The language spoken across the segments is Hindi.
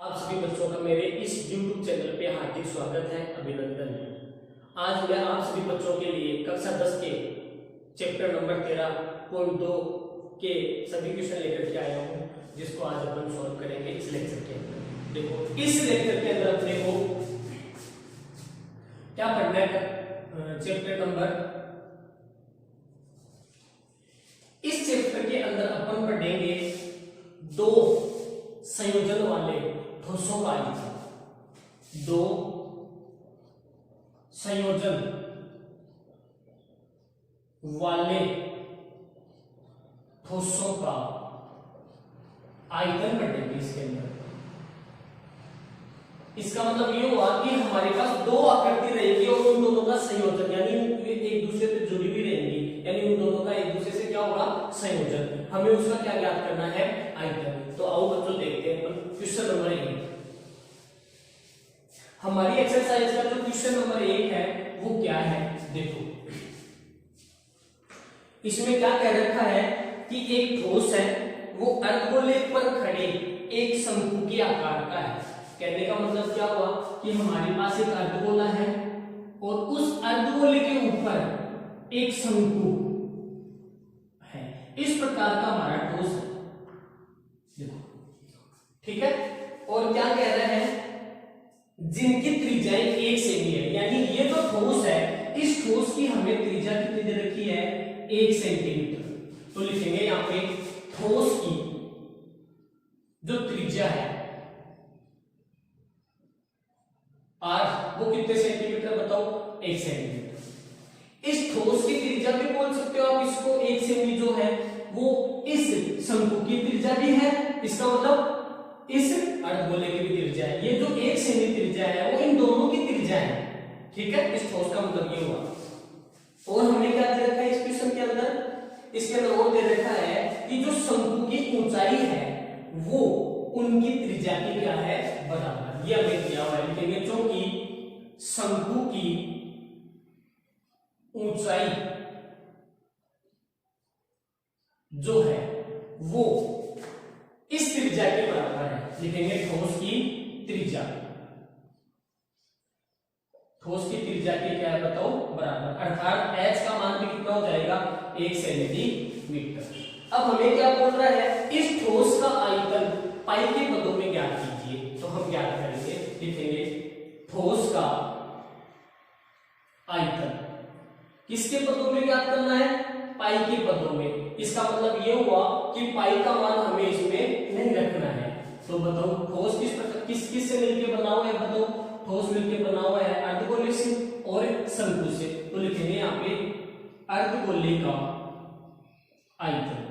आप सभी बच्चों का मेरे इस YouTube चैनल पे हार्दिक स्वागत है, अभिनंदन है। आज मैं आप सभी बच्चों के लिए कक्षा 10 के चैप्टर नंबर 13.2 के सभी क्वेश्चन लेकर के आया हूँ, जिसको आज अपन सॉल्व करेंगे इस लेक्चर के अंदर। देखो, इस लेक्चर के अंदर अपने को क्या पढ़ना है? इस चैप्टर के अंदर अपन पढ़ेंगे दो संयोजन वाले ठोसों का आयतन, दो संयोजन वाले ठोसों का आयतन पढ़ेंगे इसके अंदर। इसका मतलब ये हुआ कि हमारे पास दो आकृति रहेगी और उन दोनों का संयोजन, यानी एक दूसरे से जुड़ी हुई रहेंगी, यानी उन दोनों का एक दूसरे से क्या होगा? संयोजन। हमें उसका क्या ज्ञात करना है? आयतन। तो आओ बच्चों देखते हैं क्वेश्चन नंबर 1। हमारी एक्सरसाइज का जो क्वेश्चन नंबर 1 है वो क्या है? देखो, इसमें क्या कह रखा है कि एक ठोस है, वो अर्धगोले पर खड़े एक शंकु के आकार का है। कहने का मतलब क्या हुआ कि हमारे पास एक अर्धगोला है और उस अर्धगोले के ऊपर एक शंकु है। इस प्रकार का हमारा ठोस है, देखो, ठीक है। और क्या कह रहे हैं? जिनकी त्रिज्याएं 1 सेमी है, यानी ये जो ठोस है, इस ठोस की हमें त्रिज्या कितनी दे रखी है? 1 सेंटीमीटर। तो लिखेंगे यहां पे ठोस की जो त्रिज्या है आर, वो कितने सेंटीमीटर बताओ? 1 सेंटीमीटर। इस ठोस की त्रिज्या भी बोल सकते हो आप इसको। 1 सेमी जो है वो इस शंकु की त्रिज्या भी है, इसका मतलब इस अर्धगोले की भी त्रिज्या है। ये जो 1 सेमी त्रिज्या है वो इन दोनों की त्रिज्या है, ठीक है। इस ठोस का मतलब ये हुआ। और हमने क्या दे रखा है इस क्वेश्चन के अंदर? इसके अंदर और दे रखा है कि जो शंकु की ऊंचाई है वो उनकी त्रिज्या की क्या है? बराबर। ये हमें दिया हुआ है, लिखेंगे जो कि शंकु की ऊंचाई जो है वो इस त्रिज्या के बराबर है। लिखेंगे ठोस की त्रिज्या। ठोस की त्रिज्या की क्या है बताओ? बराबर। अर्थात h का मान भी कितना हो जाएगा? 1 सेंटीमीटर। अब हमें क्या बोल रहा है? इस ठोस का आयतन पाई के पदों में ज्ञात कीजिए। तो हम ज्ञात करेंगे, लिखेंगे ठोस का आयतन किसके पदों में ज्ञात करना है? पाई के पदों में। इसका मतलब ये हुआ कि पाई का मान हमें इसमें नहीं रखना है। तो बताओ ठोस किस से मिलकर बना हुआ है? बताओ, ठोस मिलकर बना हुआ है अर्धगोले से और शंकु से। तो लिखेंगे यहाँ पे अर्धगोले का आयतन,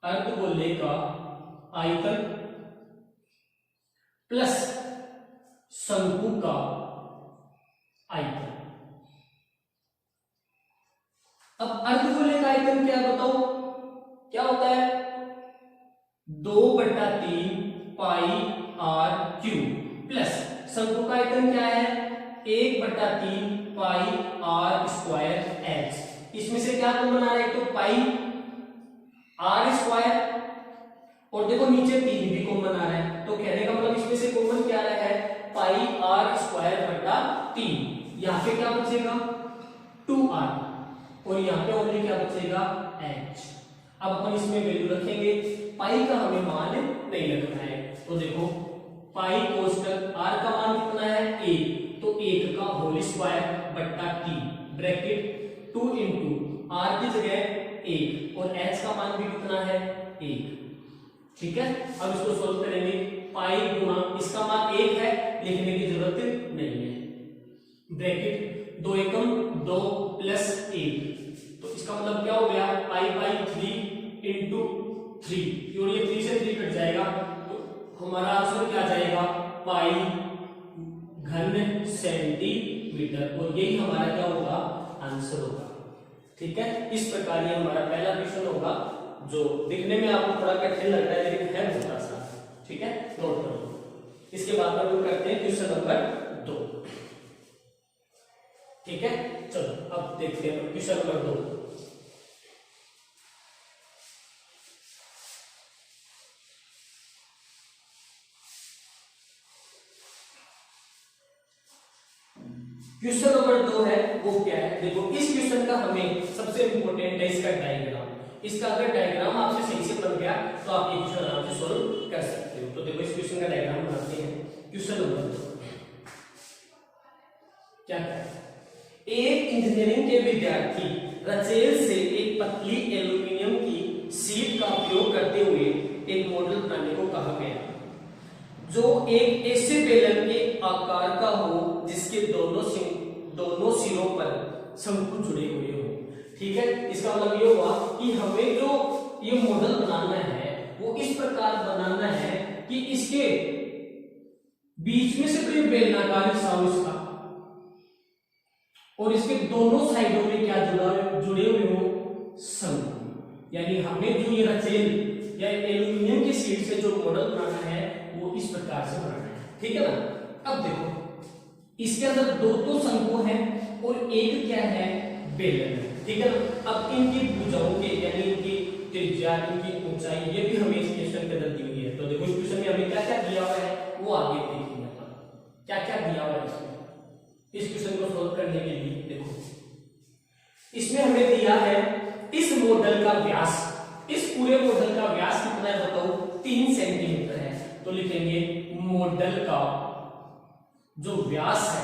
अर्धगोले का आयतन प्लस शंकु का आयतन। अब अर्धगोले का आयतन क्या है बताओ? क्या होता है? 2/3 पाई आर क्यूब प्लस शंकु का आयतन क्या है? 1/3 पाई आर स्क्वायर एच। इसमें से क्या कॉमन आ रहा है? तो पाई आर स्क्वायर, और देखो नीचे 3 भी कॉमन आ रहा है। तो कहने का मतलब इसमें से कॉमन क्या आ रहा है? पाई आर स्क्वायर बटा 3। यहाँ पे क्या बचेगा? 2r, और यहाँ पे ओनली क्या बचेगा? h। अब अपन इसमें वैल्यू रखेंगे। पाई का हमें मान नहीं रखना है। तो देखो, पाई कोष्टक r का मान कितना है? 1। तो 1 का होल स्क्वायर बटा 3 ब्रैकेट 2 इंटू r की जगह 1 और h का मान भी कितना है? 1, ठीक है। अब इसको सोल्व करेंगे। पाई गुणा इसका मान 1 है, लिखने की जरूरत नहीं है। ब्रैकेट 2 एकम 2 प्लस 1, तो इसका मतलब क्या हो गया? पाई बाई 3 इंटू 3, और ये 3 से 3 कट जाएगा। तो हमारा आंसर क्या जाएगा? पाई घन सेंटीमीटर। और यही हमारा क्या होगा? आंसर होगा, ठीक है। इस प्रकार ये हमारा पहला क्वेश्चन होगा, जो दिखने में आपको थोड़ा कठिन लगता है लेकिन है छोटा सा, ठीक है। नोट कर लो। इसके बाद में हम करते हैं क्वेश्चन नंबर 2, ठीक है। चलो अब देखते हैं क्वेश्चन नंबर 2। क्वेश्चन नंबर 2 है वो क्या है, देखो इस क्वेश्चन का हमें सबसे इंपॉर्टेंट है इसका डायग्राम। इसका अगर डायग्राम आपसे सही से बन गया तो आप ये क्वेश्चन आराम से सॉल्व कर सकते हो। तो देखो इस क्वेश्चन का डायग्राम बनाते हैं। क्वेश्चन नंबर 2 क्या है, एक इंजीनियरिंग के विद्यार्थी रचेल से एक पतली एल्यूमिनियम की शीट का उपयोग करते हुए एक मॉडल बनाने को कहा गया जो एक ऐसे बेलन के आकार का हो जिसके दोनों सिरों पर शंकु जुड़े हुए हो। ठीक है, इसका मतलब ये हुआ कि हमें जो ये मॉडल बनाना है वो इस प्रकार बनाना है कि इसके बीच में से तो ये बेलनाकार हिस्सा हो इसका, और इसके दोनों साइडों में क्या जुड़े हुए हो, शंकु। यानी हमें जो ये रचेल या एल्यूमिनियम की शीट से जो मॉडल बनाना है वो इस प्रकार से बनाना है। ठीक है ना। अब देखो इसके अंदर दो तो शंकु है और एक क्या है, बेलन है। ठीक है ना। अब इनकी भुजाओं के यानी इनकी त्रिज्या, इनकी ऊंचाई, ये भी हमें इस क्वेश्चन के अंदर दी हुई है। तो देखो इस क्वेश्चन में हमें क्या क्या दिया हुआ है वो आगे देखेंगे अपन, क्या क्या दिया हुआ है इसमें। इस क्वेश्चन को सोल्व करने के लिए देखो इसमें हमें दिया है इस मॉडल का व्यास, इस पूरे मॉडल का व्यास कितना है बताओ, 3 सेंटीमीटर है। तो लिखेंगे मॉडल का जो व्यास है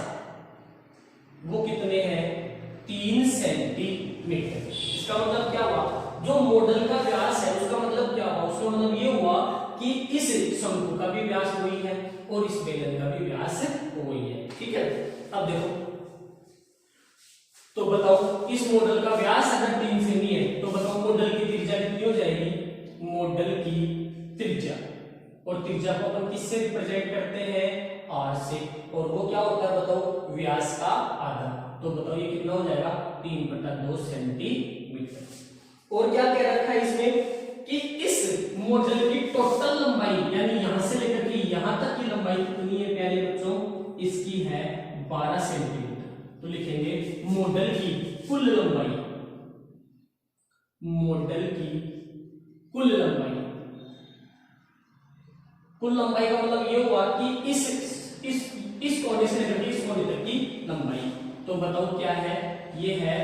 वो कितने हैं, 3 सेंटीमीटर। इसका मतलब क्या हुआ, जो मॉडल का व्यास है उसका मतलब क्या हुआ, उसका मतलब ये हुआ कि इस शंकु का भी व्यास वही है और इस बेलन का भी व्यास वही है। ठीक है। अब देखो तो बताओ इस मॉडल का व्यास अगर 3 सेमी है तो बताओ मॉडल की त्रिज्या कितनी हो जाएगी, मॉडल की त्रिज्या, और त्रिज्या को अपन किससे रिप्रेजेंट करते हैं, r से, और वो क्या होता है बताओ, व्यास का आधा। तो बताओ ये कितना हो जाएगा, 3/2 सेंटीमीटर। और क्या कह रखा है इसमें कि इस मॉडल की टोटल लंबाई यानी यहां से लेकर के यहां तक की लंबाई कितनी है प्यारे बच्चों, इसकी है 12 सेंटीमीटर। तो लिखेंगे मॉडल की कुल लंबाई, मॉडल की कुल लंबाई, कुल लंबाई का मतलब ये हुआ कि इस कोने से लेकर इस कोने तक की लंबाई। तो बताओ क्या है, ये है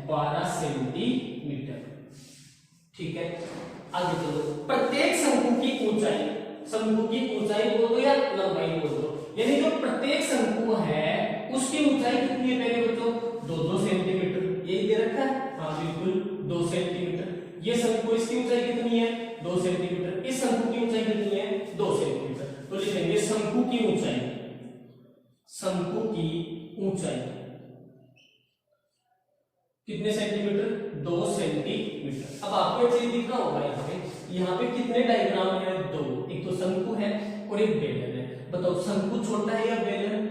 12 सेंटीमीटर। ठीक है, आगे चलो। प्रत्येक शंकु की ऊंचाई, शंकु की ऊंचाई बोल दो या लंबाई बोल दो, यानी जो प्रत्येक शंकु है उसकी ऊंचाई कितनी है मेरे बच्चों, 2-2 सेंटीमीटर। यही दे रखा है, हाँ बिल्कुल 2 सेंटीमीटर। ये शंकु, इसकी ऊंचाई कितनी है, 2 सेंटीमीटर। इस शंकु की ऊंचाई कितनी है, 2 सेंटीमीटर। तो लिखेंगे शंकु की ऊंचाई, शंकु की ऊंचाई कितने सेंटीमीटर, 2 सेंटीमीटर। अब आपको एक चीज दिख रहा होगा यहाँ पे कितने डायग्राम है, 2, एक तो शंकु है और एक बेलन है। बताओ शंकु छोटा है या बेलन,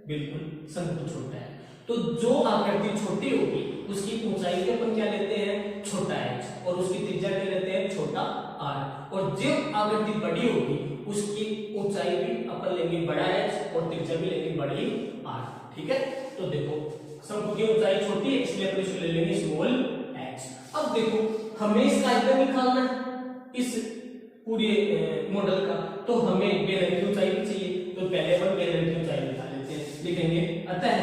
बिल्कुल शंकु छोटा है। तो जो आकृति छोटी होगी उसकी ऊंचाई के अपन क्या लेते हैं, छोटा h, और उसकी त्रिज्या क्या लेते हैं, छोटा r। और जो आकृति बड़ी होगी उसकी ऊंचाई भी अपन लेंगे बड़ा h और त्रिज्या भी लेंगे बड़ी r। ठीक है। तो देखो शंकु की ऊंचाई छोटी है इसलिए अपन इसको ले लेंगे स्मॉल h। अब देखो हमें इसका आयतन निकालना है इस पूरे मॉडल का, तो हमें बेलन की ऊंचाई भी चाहिए। तो पहले अपन बेलन की ऊंचाई निकाल लेते हैं, लिखेंगे अतः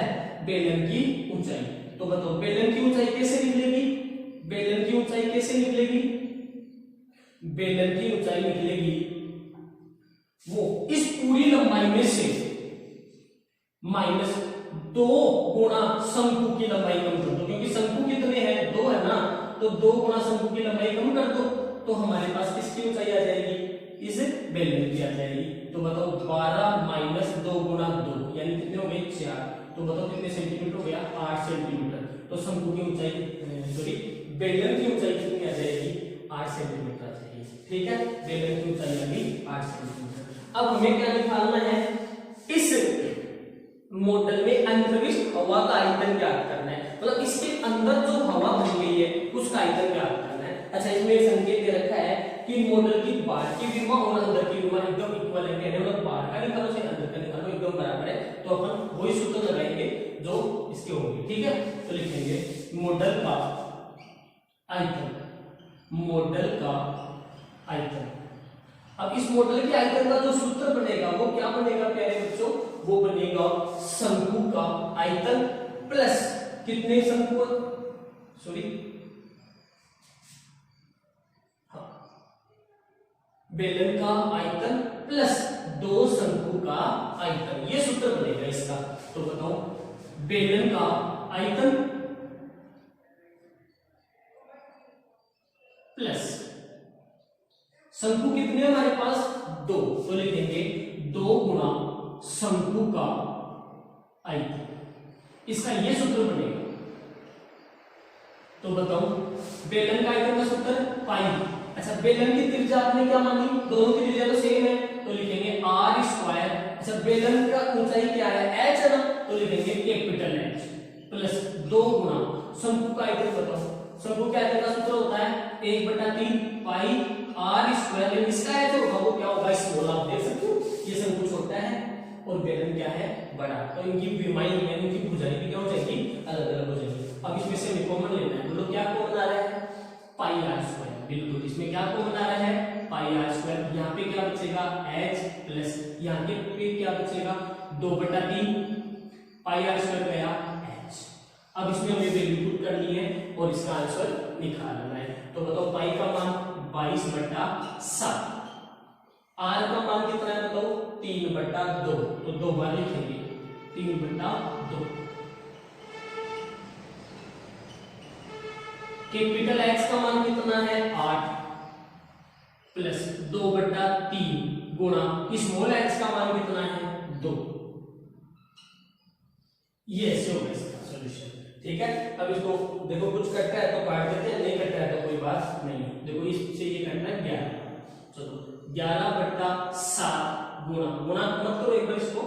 बेलन की ऊंचाई। तो बताओ बेलन की ऊंचाई कैसे निकलेगी, बेलन की ऊंचाई कैसे निकलेगी, बेलन की ऊंचाई निकलेगी वो इस पूरी लंबाई में से -2 गुणा शंकु की लंबाई कम कर दो, क्योंकि शंकु कितने हैं, 2 है ना, तो 2 गुणा शंकु की लंबाई कम कर दो तो हमारे पास किसकी ऊंचाई आ जाएगी, इस बेलन की आ जाएगी। तो बताओ 12 - 2 गुणा 2 यानी कितने हो गए, 4। तो बताओ कितने सेंटीमीटर हो गया, 8 सेंटीमीटर। तो शंकु की ऊंचाई सॉरी बेलन की ऊंचाई कितनी आ जाएगी, 8 सेंटीमीटर आ जाएगी। ठीक है, बेलन की ऊंचाई आ गई 8 सेंटीमीटर। अब हमें क्या निकालना है, इस मॉडल में अंतर्विष्ट हवा का आयतन ज्ञात करना है, मतलब इसके अंदर जो हवा भरी गई है उसका आयतन ज्ञात करना है। अच्छा, इसमें एक संकेत दे रखा है कि मॉडल की बाहर की विमा और अंदर की विमा एकदम इक्वल है, मतलब बाहर का निकालो से अंदर का निकालो एकदम बराबर है। तो अपन वही सूत्र लगाएंगे जो इसके होंगे। ठीक है, तो लिखेंगे मॉडल का आयतन, मॉडल का आयतन। अब इस मॉडल के आयतन का जो सूत्र बनेगा वो क्या बनेगा प्यारे बच्चों, वो बनेगा शंकु का आयतन प्लस कितने शंकु, सॉरी बेलन का आयतन प्लस 2 शंकु का आयतन, ये सूत्र बनेगा इसका। तो बताओ बेलन का आयतन प्लस शंकु कितने हमारे पास 2, तो लिखेंगे 2 गुणा शंकु का आयतन, इसका ये सूत्र बनेगा। तो बताओ बेलन का आयतन का सूत्र पाई। अच्छा बेलन की त्रिज्या आपने क्या मानी, दोनों की त्रिज्या तो सेम है, तो लिखेंगे आर स्क्वायर। अच्छा बेलन का ऊंचाई क्या है, एच है ना, तो लिखेंगे कैपिटल एच प्लस 2 गुणा शंकु का आयतन। बताओ शंकु के आयतन का सूत्र होता है 1/3 पाई आर स्क्वायर, लेकिन इसका एच होगा वो क्या होगा, स्मॉल, आप देख सकते हो ये शंकु छोटा है और बेलन क्या है बड़ा, तो इनकी विमाई यानी इनकी भुजाएं भी क्या हो जाएगी, अलग अलग हो जाएगी। अब इसमें से हमें कॉमन लेना है, बोलो क्या कॉमन आ रहा है, पाई आर स्क्वायर। बिल्कुल इसमें क्या कॉमन आ रहा है, पाई आर स्क्वायर। यहाँ पे क्या बचेगा h प्लस यहाँ पे क्या बचेगा 2/3 पाई आर स्क्वायर गया h। अब इसमें हमें वैल्यू पुट करनी है और इसका आंसर निकालना है। तो बताओ पाई का मान 22/7, आर का मान कितना है बताओ 3/2, तो 2 बार लिखेंगे 3/2। कैपिटल एक्स का मान कितना है 8 प्लस 2/3 गुणा स्मॉल एक्स का मान कितना है 2। ये ऐसे होगा इसका सॉल्यूशन, ठीक है। अब इसको देखो कुछ कटता है तो काट देते हैं, नहीं कटता है तो कोई बात नहीं। देखो इससे ये करना है 11, चलो 11/7 गुणा मत करो एक बार इसको,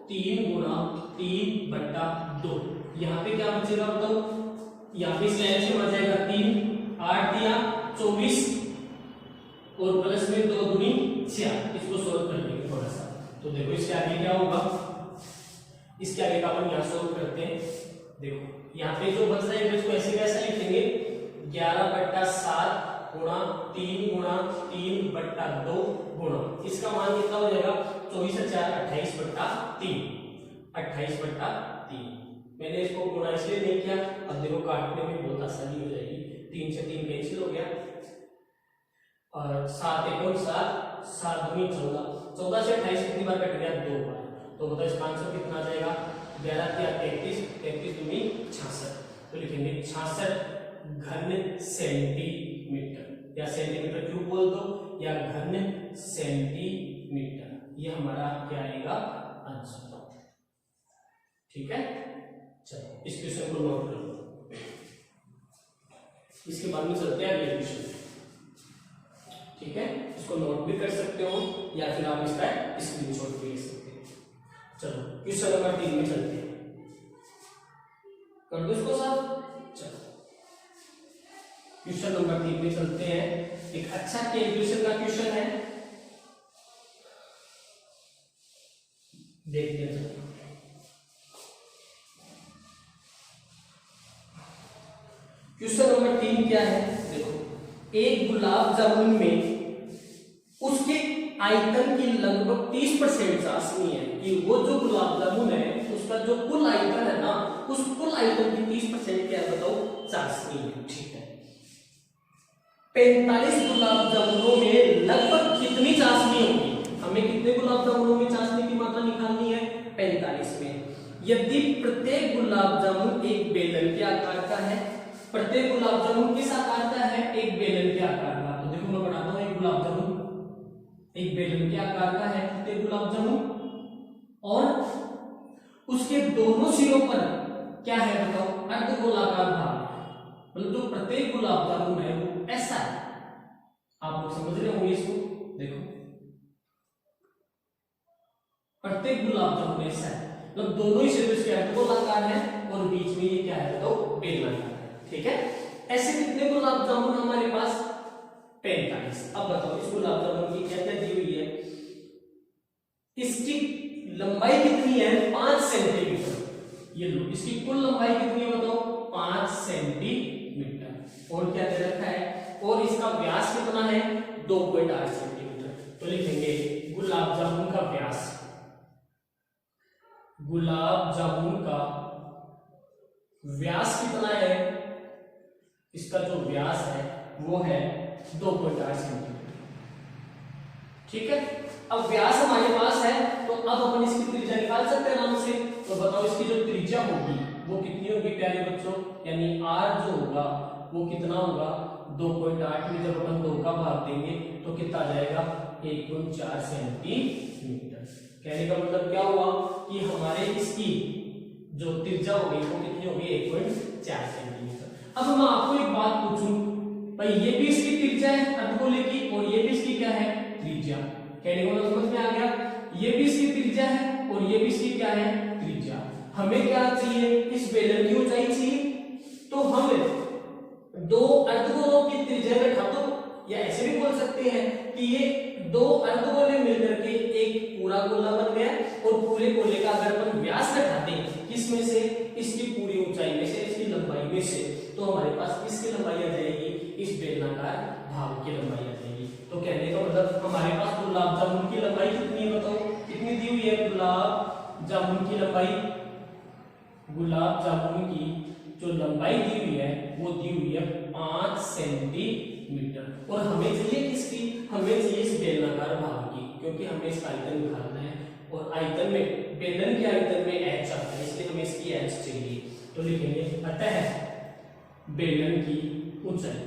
3 गुणा 3/2। यहाँ पे क्या बचेगा बताओ, यहाँ पे स्लैब से बच जाएगा 3, 8 दिया 24 और प्लस में 2 दूनी 4। इसको सोल्व कर लेंगे थोड़ा सा, तो देखो इसके आगे क्या होगा, इसके आगे का अपन यहाँ सोल्व करते हैं। देखो यहाँ पे जो बच रहा है इसको ऐसे कैसे लिखेंगे, 11/7 गुणा 3 गुणा 3/2 गुणा इसका मान कितना हो जाएगा 24 और 4 28/3, 28/3। मैंने इसको गुणा इसलिए नहीं किया, अब देखो काटने में बहुत आसानी हो जाएगी, 3 से 3 कैंसिल हो गया और 7 × 7 7 दूनी 14, 14 से 28 कितनी बार कट गया 2 बार, तो बताओ इसका आंसर कितना आ जाएगा 11 या 33, 33 दूनी 66, तो लिखेंगे 66 घन सेंटीमीटर या सेंटीमीटर क्यूब बोल दो या घन सेंटीमीटर, ये हमारा क्या आएगा आंसर, ठीक है। चलो इस क्वेश्चन को नोट कर लो, इसके बाद में चलते हैं अगले क्वेश्चन, ठीक है। इसको नोट भी कर सकते हो या फिर आप इसका स्क्रीनशॉट भी ले सकते हैं। चलो क्वेश्चन नंबर 3 में चलते हैं, कर दो इसको साफ। चलो क्वेश्चन नंबर 3 में चलते हैं, एक अच्छा कैलकुलेशन का क्वेश्चन है, देखते हैं। क्वेश्चन नंबर 3 क्या है, देखो एक गुलाब जामुन में उसके आयतन की लगभग 30% चाशनी है कि वो जो गुलाब जामुन है उसका जो कुल आयतन है ना, उस कुल आयतन की 30% क्या है बताओ चाशनी है, ठीक है। 45 गुलाब जामुनों में लगभग कितनी चाशनी होगी, हमें कितने गुलाब जामुनों में चाशनी की मात्रा निकालनी है 45 में। यदि प्रत्येक गुलाब जामुन एक बेलन के आकार का है, प्रत्येक गुलाब जामुन किस आकार का है, एक बेलन के आकार का, तो देखो मैं बनाता हूं एक गुलाब जामुन एक बेलन के आकार का है प्रत्येक गुलाब जामुन, और उसके दोनों सिरों पर क्या है बताओ अर्धगोलाकार भाग, मतलब जो प्रत्येक गुलाब जामुन है वो ऐसा है, आप लोग समझ रहे होंगे इसको। देखो प्रत्येक गुलाब जामुन ऐसा है, मतलब दोनों ही सिरे इसके अर्धगोलाकार है और बीच में ये क्या है बताओ बेलनाकार है, ठीक है। ऐसे कितने गुलाब जामुन हमारे पास 45। अब बताओ इस गुलाब जामुन की क्या क्या दी हुई है, इसकी लंबाई कितनी है 5 सेंटीमीटर, ये लो इसकी कुल लंबाई कितनी है बताओ 5 सेंटीमीटर, और क्या दे रखा है, और इसका व्यास कितना है 2.8 सेंटीमीटर, तो लिखेंगे गुलाब जामुन का व्यास, गुलाब जामुन का व्यास कितना है, इसका जो व्यास है वो है 2.8 सेंटीमीटर। ठीक है, अब व्यास हमारे पास है तो अब अपन इसकी त्रिज्या निकाल सकते हैं आराम से। तो बताओ इसकी जो त्रिज्या होगी वो कितनी होगी प्यारे बच्चों, यानी r जो होगा वो कितना होगा 2.8 में जब अपन 2 का भाग देंगे तो कितना आ जाएगा 1.4 सेंटीमीटर। कहने का मतलब क्या हुआ कि हमारे इसकी जो त्रिज्या होगी वो कितनी होगी 1.4 सेंटीमीटर। अब मैं आपको एक बात पूछूं भाई, ये भी इसकी त्रिज्या है अर्धगोले की और ये भी इसकी क्या है त्रिज्या। कहने का मतलब समझ में आ गया, ये भी इसकी त्रिज्या है और ये भी इसकी क्या है त्रिज्या। हमें क्या चाहिए, इस बेलन की ऊंचाई चाहिए, तो हम दो अर्धगोलों की त्रिज्या घटा दो, या ऐसे भी बोल सकते हैं कि ये दो अर्धगोले मिलकर के एक पूरा गोला बन गया और पूरे गोले का अगर अपन व्यास घटाते हैं किसमें से, इसकी पूरी ऊंचाई में से, इसकी लंबाई में से, तो हमारे पास इसकी लंबाई आ जाएगी इस बेलनाकार भाग की लंबाई आ जाएगी। तो कहने का मतलब हमारे पास गुलाब जामुन की लंबाई कितनी है बताओ, कितनी दी हुई है गुलाब जामुन की लंबाई, गुलाब जामुन की जो लंबाई दी हुई है वो दी हुई है 5 सेंटीमीटर। और हमें चाहिए किसकी, हमें चाहिए इस बेलनाकार भाग की, क्योंकि हमें इसका आयतन निकालना है और आयतन में बेलन के आयतन में h आता है, इसलिए हमें इसकी h चाहिए। तो लिखेंगे अतः बेलन की ऊंचाई,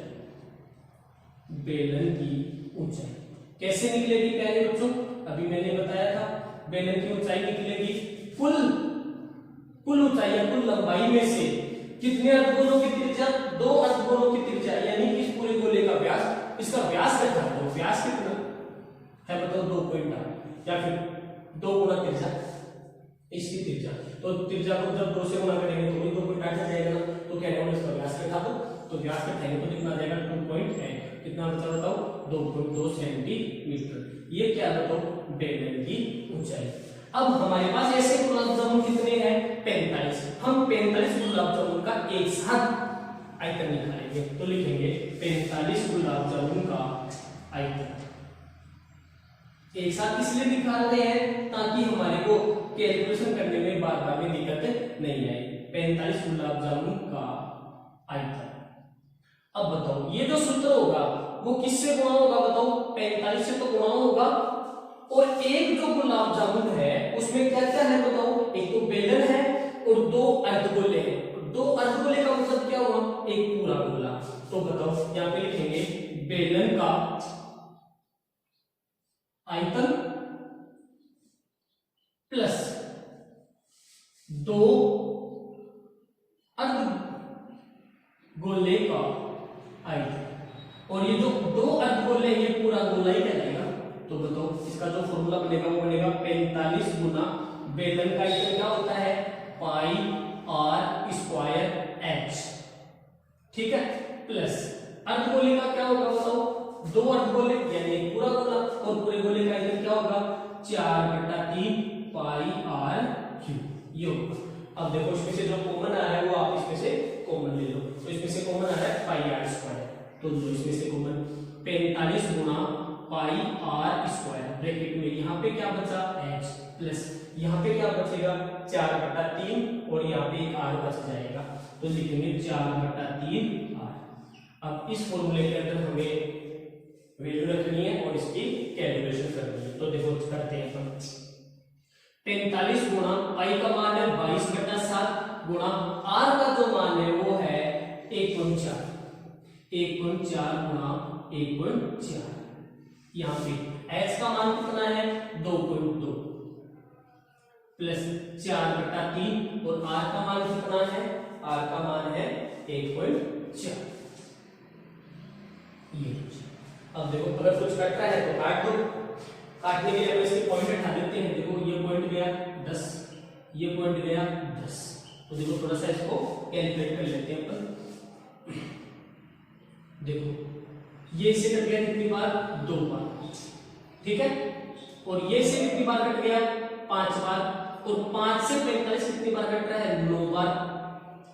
बेलन की ऊंचाई कैसे निकलेगी प्यारे बच्चों, अभी मैंने बताया था बेलन की ऊंचाई निकलेगी कुल ऊंचाई या कुल लंबाई में से कितने अर्धगोलों की त्रिज्या, 2 अर्धगोलों की त्रिज्या, यानी इस पूरे गोले का व्यास, इसका व्यास घटा दो, व्यास कितना है बताओ 2.8 या फिर 2 गुना त्रिज्या इसकी त्रिज्या, तो त्रिज्या को जब 2 से गुना करेंगे तो वही 2.8 आ जाएगा ना। तो क्या है इसका व्यास घटा दो, तो व्यास घटाएंगे तो कितना आ जाएगा 2.8, कितना बचा बताओ 2.2 सेंटीमीटर। ये क्या बताओ बेलन की ऊंचाई। अब हमारे पास ऐसे गुलाब जामुन कितने हैं 45, हम 45 गुलाब जामुन का एक साथ आयतन निकालेंगे। तो लिखेंगे 45 गुलाब जामुन का आयतन एक साथ इसलिए निकाल रहे हैं ताकि हमारे को कैलकुलेशन करने में बार बार में दिक्कत नहीं आए। 45 गुलाब जामुन का आयतन। अब बताओ ये जो सूत्र होगा वो किससे गुणा होगा बताओ, 45 से तो गुणा होगा, और एक जो गुलाब जामुन है उसमें क्या क्या है बताओ, एक तो बेलन है और 2 अर्धगोले हैं। 2 अर्धगोले का मतलब क्या हुआ, एक पूरा गोला। तो बताओ यहाँ पे लिखेंगे बेलन का आयतन प्लस 2 अर्धगोले का आयतन, और ये जो 2 अर्धगोले ये पूरा गोला ही कहलाएगा। तो बताओ इसका जो फॉर्मूला बनेगा वो बनेगा 45 गुना बेलन का आयतन क्या होता है पाई r स्क्वायर h, ठीक है, प्लस अर्धगोले का क्या होगा बताओ, 2 अर्धगोले यानी एक पूरा गोला, और पूरे गोले का आयतन क्या होगा 4/3 पाई r क्यूब ये होगा। अब देखो इसमें से जो कॉमन आ रहा है वो आप इसमें से कॉमन ले लो, तो इसमें से कॉमन आ रहा है पाई r स्क्वायर, तो जो इसमें से कॉमन 45 गुना पाई r स्क्वायर ब्रैकेट में यहाँ पे क्या बचा h प्लस यहाँ पे क्या बचेगा 4/3 और यहाँ पे एक r बच जाएगा, तो लिखेंगे 4/3 r। अब इस फॉर्मूले के अंदर हमें वैल्यू रखनी है और इसकी कैलकुलेशन करनी है। तो देखो करते हैं अपन 45 गुना पाई का मान है 22/7 गुणा r का जो मान है वो है 1.4 गुणा 1.4, यहाँ पे h का मान कितना है 2.2 प्लस 4/3 और r का मान कितना है, r का मान है 1.4। ये अब देखो अगर कुछ कट रहा है तो काट दो, काटने के लिए हम इसके पॉइंट हटा देते हैं। देखो ये पॉइंट गया 10, ये पॉइंट गया 10, तो देखो थोड़ा सा इसको कैलकुलेट कर लेते हैं अपन। देखो ये इससे कट गया कितनी बार 2 बार, ठीक है, और ये से कितनी बार कट गया 5 बार, और 5 से 45 कितनी बार कट रहा है 9 बार,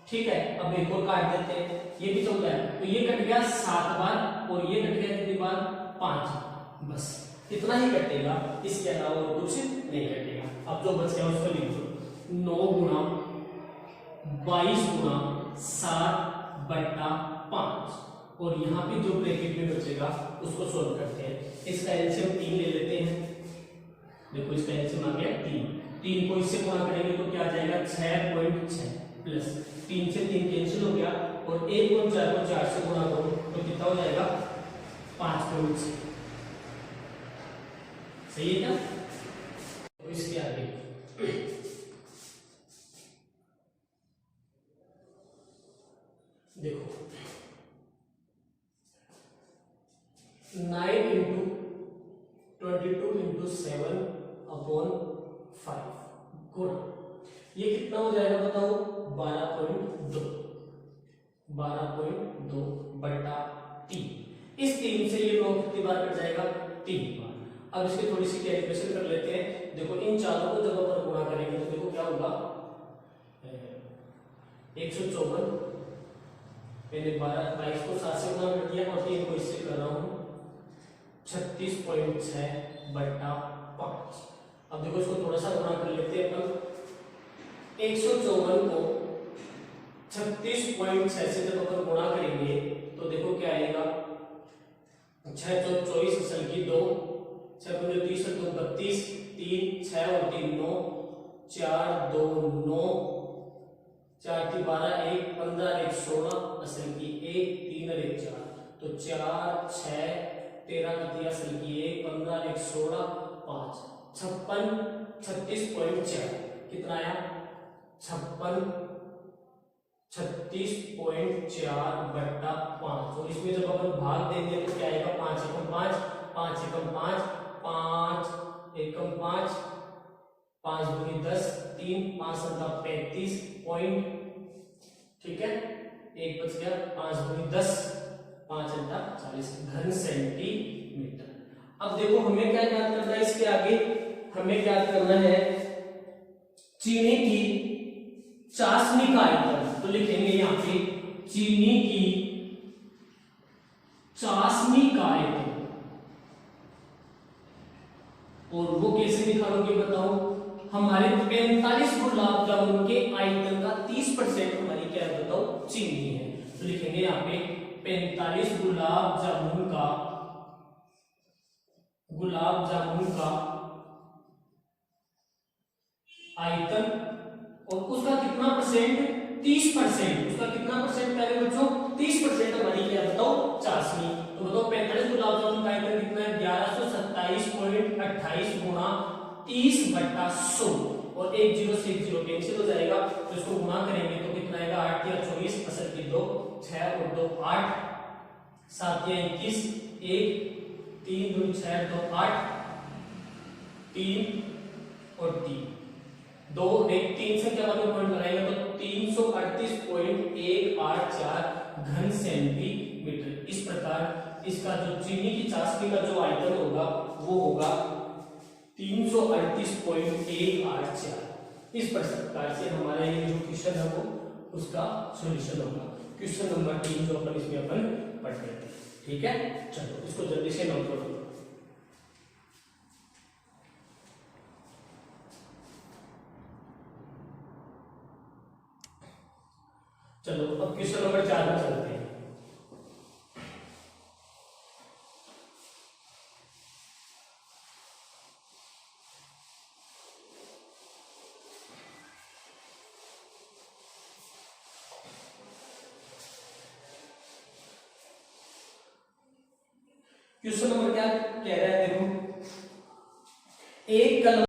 ठीक है। अब एक और काट देते हैं, ये भी 14 है, तो ये कट गया 7 बार और ये कट गया कितनी बार 5, बस इतना ही कटेगा, इसके अलावा और कुछ नहीं कटेगा। अब जो बच गया उसको लिख दो 9 गुना 22 गुना 7/5 और यहाँ पे जो ब्रैकेट में बचेगा उसको सोल्व करते हैं। इसका एलसीएम 3 ले लेते हैं। देखो इसका एलसीएम आ गया 3 को इससे गुणा करेंगे तो क्या आ जाएगा 6.6 प्लस 3 से 3 कैंसिल हो गया और 1.4 को 4 से गुणा करो तो कितना हो जाएगा 5.6। सही है क्या? तो इसके आगे देखो 9 इंटू 22 इंटू 7/5 गुणा ये कितना हो जाएगा बताओ 12.2 बटा 3। इस 3 से ये 9 कितनी बार कट जाएगा 3 बार। अब इसकी थोड़ी सी कैलकुलेशन कर लेते हैं। देखो इन चारों को जब अपन गुणा करेंगे तो देखो क्या होगा 154 मैंने 22 को 7 से गुणा कर दिया और 3 को इससे कर रहा हूं 36.6/5। अब देखो इसको थोड़ा सा गुणा कर लेते हैं अपन। 154 को 36.6 से जब अपन गुणा करेंगे तो देखो क्या आएगा 6 चौक 24 असल की 2 6 पंजे 30 और 2 32 3 6 और 3 9 4 2 9 4 3 12 1 15 1 16 असल की 1 3 और 1 4 तो 4 6 13 का 3 असल की 1 15 1 16 5 56 36.4 कितना आया 36.4/5 और इसमें जब अपन भाग देंगे तो क्या आएगा 5 एकम 5 5 एकम 5 5 एकम 5 5 दूनी 10 3 5 अंता 35 पॉइंट ठीक है एक बच गया 5 दूनी 10 5 अंता 40 घन सेंटीमीटर। अब देखो हमें क्या ज्ञात करना है इसके आगे हमें ज्ञात करना है चीनी की चाशनी का आयतन। तो लिखेंगे यहाँ पे चीनी की चाशनी का आयतन और वो कैसे निकालोगे बताओ। हमारे 45 गुलाब जामुन के आयतन का 30% हमारी क्या है बताओ चीनी है। तो लिखेंगे यहाँ पे 45 गुलाब जामुन का आयतन और उसका कितना परसेंट 30%। उसका कितना परसेंट पहले बच्चों 30% हमारी क्या बताओ चाशनी। तो बताओ 45 गुलाब जामुन का आयतन कितना है 1127.28 गुणा 30/100 और 1 0 से 1 0 कैंसिल हो जाएगा तो इसको गुणा करेंगे तो कितना आएगा 8 या 24 असल की 2 6 और 2 8 7 या 21 1 3 2 6 2 8 3 और 3 2 1 3 से क्या मतलब पॉइंट लगाएंगे तो 338.184 घन सेंटीमीटर। इस प्रकार इसका जो चीनी की चाशनी का जो आयतन होगा वो होगा 338.184। इस प्रकार से हमारा ये जो क्वेश्चन है वो उसका सॉल्यूशन होगा। क्वेश्चन नंबर 3 जो अपन इसमें अपन पढ़ रहे थे। ठीक है चलो इसको जल्दी से नोट करो। चलो अब क्वेश्चन नंबर 4 में चलते हैं। क्वेश्चन नंबर क्या कह रहा है देखो एक कलम